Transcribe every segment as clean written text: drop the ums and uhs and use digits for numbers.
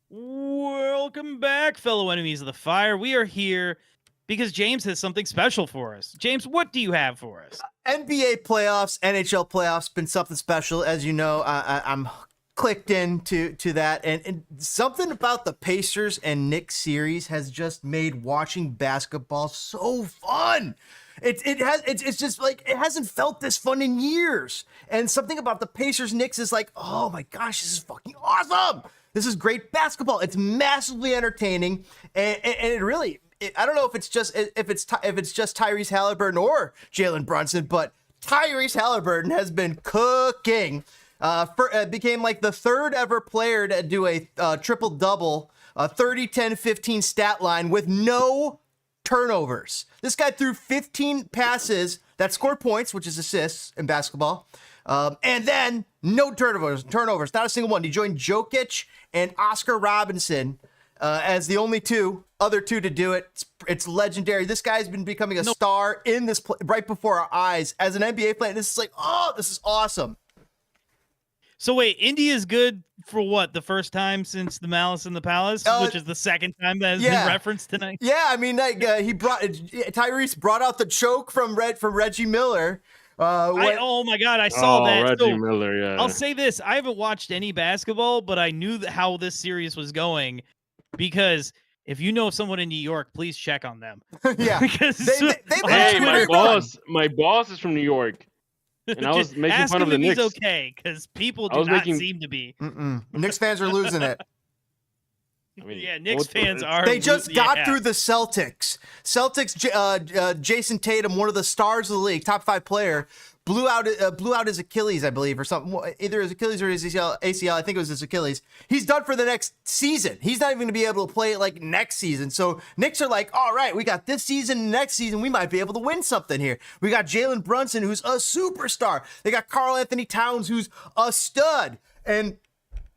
Welcome back, fellow enemies of the fire. We are here because James has something special for us. James, what do you have for us? NBA playoffs, NHL playoffs, been something special. As you know, I'm clicked into that, and something about the Pacers and Knicks series has just made watching basketball so fun. It's just like it hasn't felt this fun in years. And something about the Pacers Knicks is like, oh my gosh, this is fucking awesome. This is great basketball. It's massively entertaining, and it really. I don't know if it's just Tyrese Halliburton or Jalen Brunson, but Tyrese Halliburton has been cooking. Became like the third ever player to do a triple double, 30, 10, 15 stat line with no turnovers. This guy threw 15 passes that scored points, which is assists in basketball. And then no turnovers, not a single one. He joined Jokic and Oscar Robinson as the only other two to do it. It's legendary. This guy's been becoming a star in this right before our eyes as an NBA player. This is like, oh, this is awesome. So wait, India's good for what? The first time since the Malice in the Palace, which is the second time that has been referenced tonight. Yeah, I mean, Tyrese brought out the choke from Reggie Miller. Oh my God, I saw that. Reggie Miller, yeah. I'll say this: I haven't watched any basketball, but I knew how this series was going because if you know someone in New York, please check on them. Yeah, because hey, my boss is from New York. And I was making fun of the Knicks. Okay, because people do not seem to be. Knicks fans are losing it. I mean, yeah, Knicks fans are. They just got through the Celtics. Jason Tatum, one of the stars of the league, top 5 player, blew out his Achilles, I believe, or something. Either his Achilles or his ACL. I think it was his Achilles. He's done for the next season. He's not even going to be able to play it like next season. So Knicks are like, all right, we got this season, next season, we might be able to win something here. We got Jalen Brunson, who's a superstar. They got Karl Anthony Towns, who's a stud. And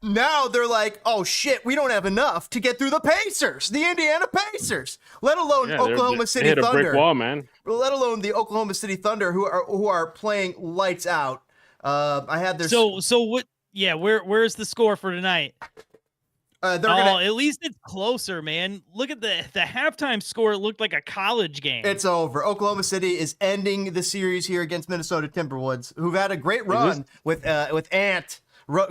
now they're like, oh shit, we don't have enough to get through the Pacers, the Indiana Pacers, let alone Oklahoma City Thunder. Hit a brick wall, man. Let alone the Oklahoma City Thunder, who are playing lights out. I had their so what? Yeah, where's the score for tonight? At least it's closer, man. Look at the halftime score. It looked like a college game. It's over. Oklahoma City is ending the series here against Minnesota Timberwolves, who've had a great run with Ant.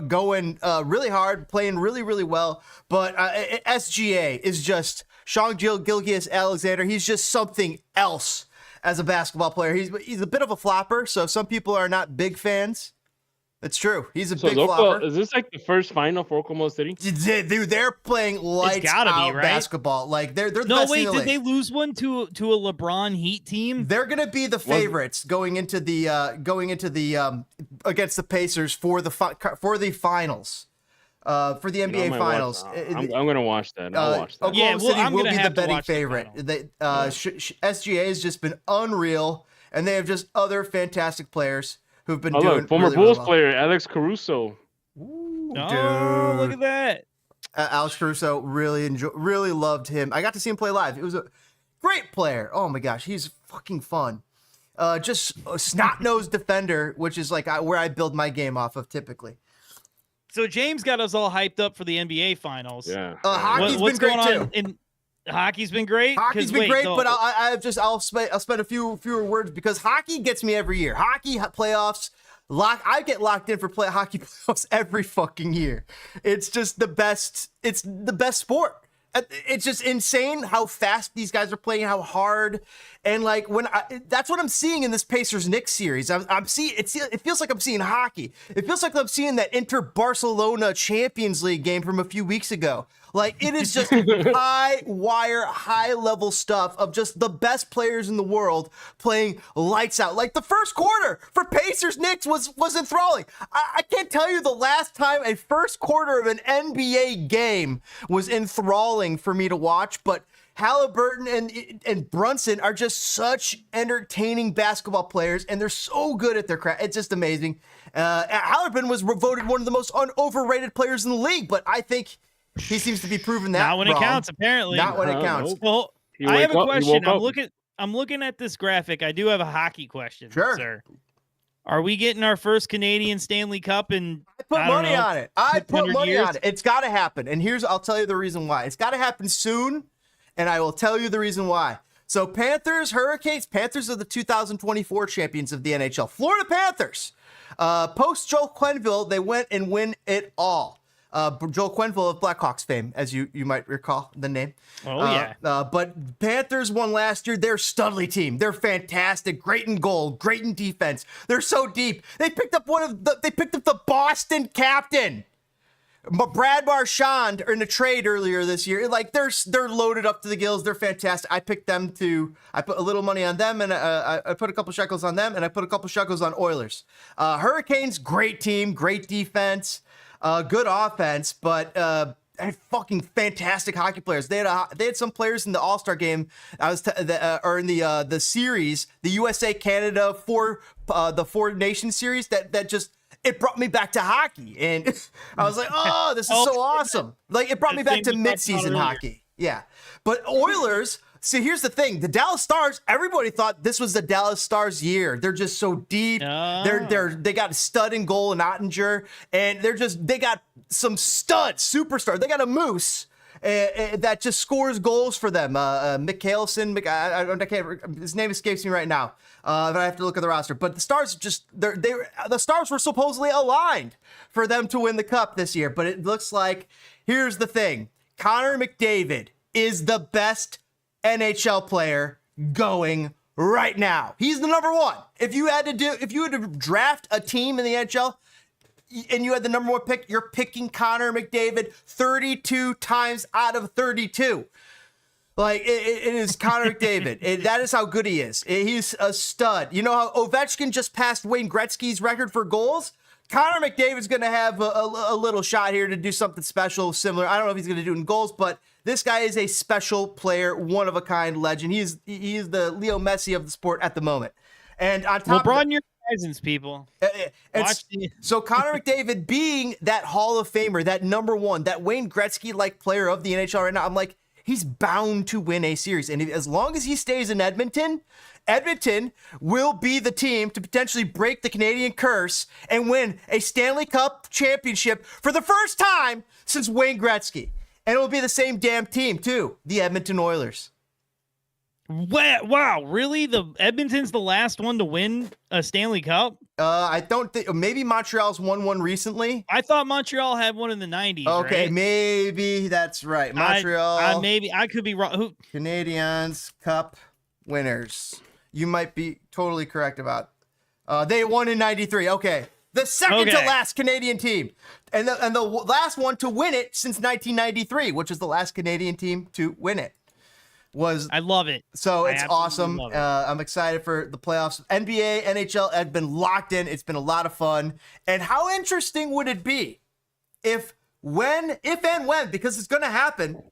Going really hard, playing really, really well. But SGA is just Sean Gilgeous-Alexander. He's just something else as a basketball player. He's a bit of a flopper, so some people are not big fans. It's true. He's a big flopper. Is this like the first final for Oklahoma City? Dude, they're playing lights out basketball. Like they're the best in the league. Did they lose one to a LeBron Heat team? They're gonna be the favorites going into the against the Pacers for the finals. For the NBA finals. I'm gonna watch that. I'll watch that. Oklahoma City will be the betting favorite. SGA has just been unreal, and they have just other fantastic players who've been doing former really, Bulls really well. player Alex Caruso. Ooh, dude. Look at that. Alex Caruso, really loved him. I got to see him play live. It was a great player. Oh my gosh, he's fucking fun. Just a snot-nosed defender, which is like where I build my game off of typically. So James got us all hyped up for the NBA finals. Yeah. Hockey's been great too. Hockey's been great. Hockey's been great, but I'll spend a fewer words because hockey gets me every year. Hockey playoffs, I get locked in for hockey playoffs every fucking year. It's just the best. It's the best sport. It's just insane how fast these guys are playing, how hard, and like that's what I'm seeing in this Pacers Knicks series. I'm seeing it feels like I'm seeing hockey. It feels like I'm seeing that Inter Barcelona Champions League game from a few weeks ago. Like it is just high level stuff of just the best players in the world playing lights out. Like the first quarter for Pacers Knicks was enthralling. I can't tell you the last time a first quarter of an NBA game was enthralling for me to watch, but Halliburton and Brunson are just such entertaining basketball players, and they're so good at their craft. It's just amazing. Halliburton was voted one of the most overrated players in the league, but I think he seems to be proving that not when wrong. It counts, apparently. Not when it counts. Well, I have a question. I'm looking at this graphic. I do have a hockey question, sir. Are we getting our first Canadian Stanley Cup in? I put money on it. I put money years? on it. It's got to happen. And I'll tell you the reason why. It's got to happen soon, and I will tell you the reason why. So Panthers, Hurricanes. Panthers are the 2024 champions of the NHL. Florida Panthers. Post Joel Quenneville, they went and win it all. Joel Quenneville of Blackhawks fame, as you might recall the name. Oh, yeah. But Panthers won last year. They're a Studley team. They're fantastic. Great in goal. Great in defense. They're so deep. They picked up the Boston captain, Brad Marchand, in a trade earlier this year. Like, they're loaded up to the gills. They're fantastic. I picked them I put a little money on them, and I put a couple shekels on them, and I put a couple shekels on Oilers. Hurricanes, great team, great defense. Good offense, but fucking fantastic hockey players. They had some players in the All-Star game. Or in the series, the USA Canada the Four Nations series. That just it brought me back to hockey, and I was like, oh, this is so awesome. Like, it brought me back to mid-season hockey. Yeah, but Oilers. See, here's the thing. The Dallas Stars, everybody thought this was the Dallas Stars year. They're just so deep. They got a stud in goal in Ottinger, and they got some superstars. They got a moose that just scores goals for them. Mikhailson, his name escapes me right now. But I have to look at the roster. But the Stars the Stars were supposedly aligned for them to win the cup this year. But it looks like, here's the thing. Connor McDavid is the best NHL player going right now. He's the number one. If you had to draft a team in the NHL and you had the number one pick, you're picking Connor McDavid 32 times out of 32. Like, it is Connor McDavid. That is how good he is. He's a stud. You know how Ovechkin just passed Wayne Gretzky's record for goals? Connor McDavid's going to have a little shot here to do something special, similar. I don't know if he's going to do it in goals, but this guy is a special player, one-of-a-kind legend. He is the Leo Messi of the sport at the moment. And on top broaden your horizons, people. So Connor McDavid being that Hall of Famer, that number one, that Wayne Gretzky-like player of the NHL right now, I'm like, he's bound to win a series. And as long as he stays in Edmonton will be the team to potentially break the Canadian curse and win a Stanley Cup championship for the first time since Wayne Gretzky. And it will be the same damn team, too, the Edmonton Oilers. Wow, really? The Edmonton's the last one to win a Stanley Cup? I don't think. Maybe Montreal's won one recently. I thought Montreal had one in the 90s. Okay, right? Maybe that's right. Montreal. Maybe I could be wrong. Canadiens Cup winners. You might be totally correct about. They won in 93. Okay. The second to last Canadian team. And the last one to win it since 1993, which is the last Canadian team to win it. I love it. So it's awesome. I'm excited for the playoffs. NBA, NHL have been locked in. It's been a lot of fun. And how interesting would it be if and when, because it's going to happen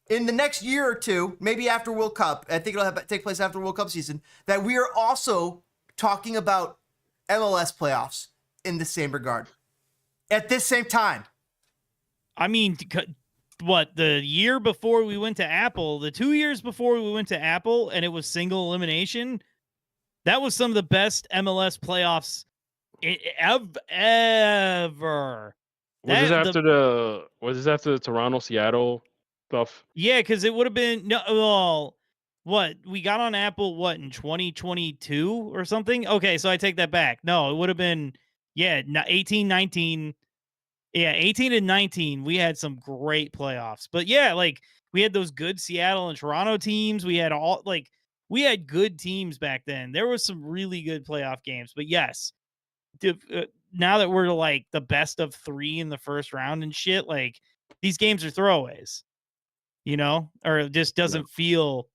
in the next year or two, maybe after World Cup, I think it'll take place after World Cup season, that we are also talking about MLS playoffs in the same regard at this same time. I mean, what, the year before we went to Apple, the 2 years before we went to Apple, and it was single elimination, that was some of the best MLS playoffs ever. Was this after the Toronto Seattle stuff? Yeah, because it would have been what we got on Apple in 2022 or something. Okay, so I take that back. No, it would have been 18, 19. Yeah, 18 and 19, we had some great playoffs. But yeah, like, we had those good Seattle and Toronto teams. We had good teams back then. There was some really good playoff games. But yes, now that we're like the best of three in the first round and shit, like, these games are throwaways, or it just doesn't feel.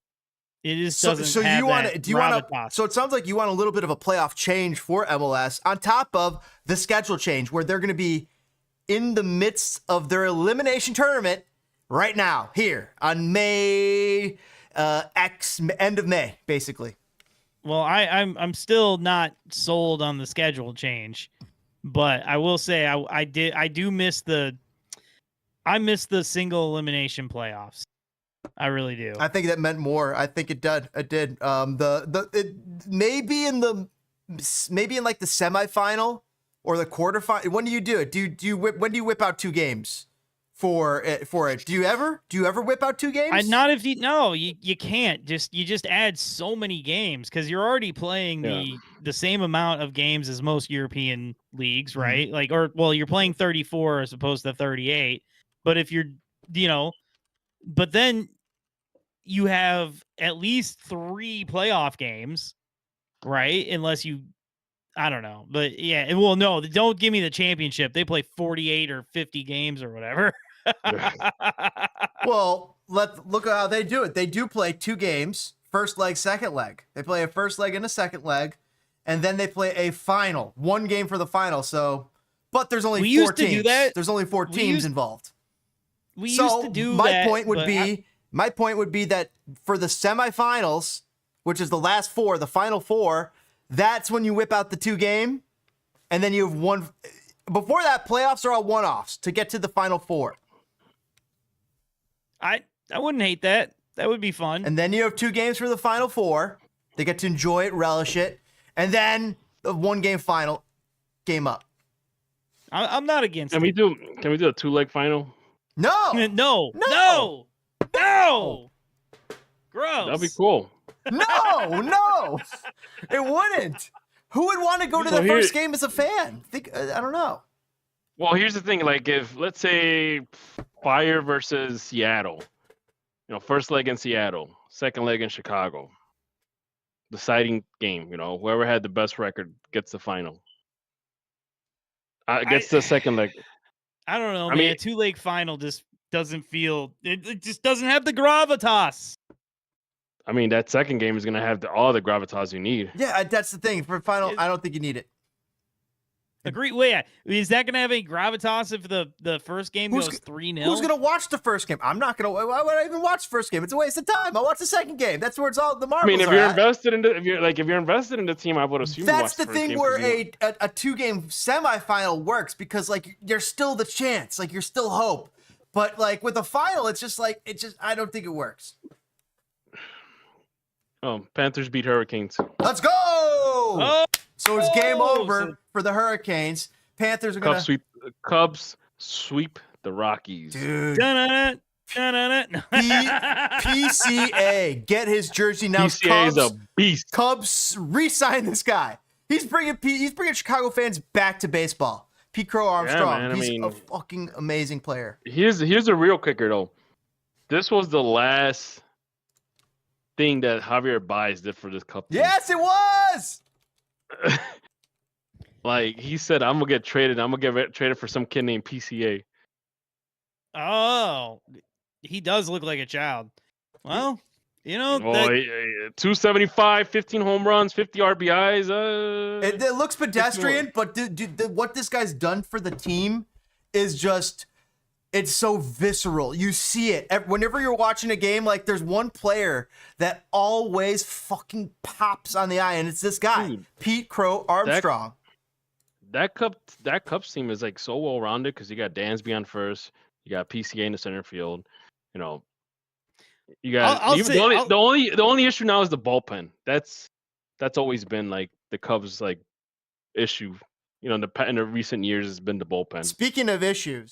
It just doesn't. So you want to? Do you want to? So it sounds like you want a little bit of a playoff change for MLS on top of the schedule change, where they're going to be in the midst of their elimination tournament right now, here on May end of May, basically. Well, I'm still not sold on the schedule change, but I will say I do miss the single elimination playoffs. I really do. I think that meant more. I think it did. It did. It may be in the maybe in like the semifinal or the quarterfinal. When do you do it? When do you whip out 2 games for it? Do you ever whip out 2 games? Not if you can't. You just add so many games because you're already playing the same amount of games as most European leagues, right? You're playing 34 as opposed to 38. But if you're, but then you have at least 3 playoff games, right? Unless you, I don't know, but yeah. Well, no, don't give me the championship. They play 48 or 50 games or whatever. Well, look at how they do it. They do play 2 games, first leg, second leg. They play a first leg and a second leg, and then they play a final, 1 game for the final. So, but there's only 4 teams. Do that. There's only 4 teams involved. We used to do my that. Point would be that for the semifinals, which is the last 4, the final 4, that's when you whip out the 2 game, and then you have 1. Before that, playoffs are all one-offs to get to the final 4. I wouldn't hate that. That would be fun. And then you have 2 games for the final 4. They get to enjoy it, relish it, and then the 1 game final, game up. I'm not against. Can we do a 2-leg final? No. Gross. That'd be cool. No, it wouldn't. Who would want to go to the first game as a fan? I don't know. Well, here's the thing. Like, if let's say Fire versus Seattle, first leg in Seattle, second leg in Chicago, deciding game. Whoever had the best record gets the final. Gets the second leg. I don't know. I mean, a 2-leg final just doesn't feel. It just doesn't have the gravitas. I mean, that second game is going to have all the gravitas you need. Yeah, that's the thing. For final, I don't think you need it. Agree. Well, yeah. Is that going to have any gravitas if the first game goes 3-0? Who's going to watch the first game? I'm not going to. Why would I even watch the first game? It's a waste of time. I'll watch the second game. That's where it's all the marbles. I mean, if you're invested in if you're invested in the team, I would assume. That's the thing where a 2-game semifinal works because there's still the chance, you're still hope. But with a final, it's just I don't think it works. Oh, Panthers beat Hurricanes. Let's go! Oh, so it's game over for the Hurricanes. Panthers are going to Cubs sweep the Rockies. Dude. PCA, get his jersey now. PCA is a beast. Cubs re-sign this guy. He's bringing Chicago fans back to baseball. Pete Crow Armstrong. Yeah, man, he's a fucking amazing player. Here's a real kicker though. This was the last thing that Javier Baez did for this Cup team. Yes, it was. He said, "I'm gonna get traded. I'm gonna get traded for some kid named PCA." Oh, he does look like a child. Well, 275, 15 home runs, 50 RBIs. It looks pedestrian, but what this guy's done for the team is just. It's so visceral. You see it. Whenever you're watching a game, there's one player that always fucking pops on the eye, and it's this guy, dude, Pete Crow Armstrong. That Cubs team is so well-rounded because you got Dansby on first, you got PCA in the center field. You got the only issue now is the bullpen. That's always been the Cubs issue. In the recent years has been the bullpen. Speaking of issues.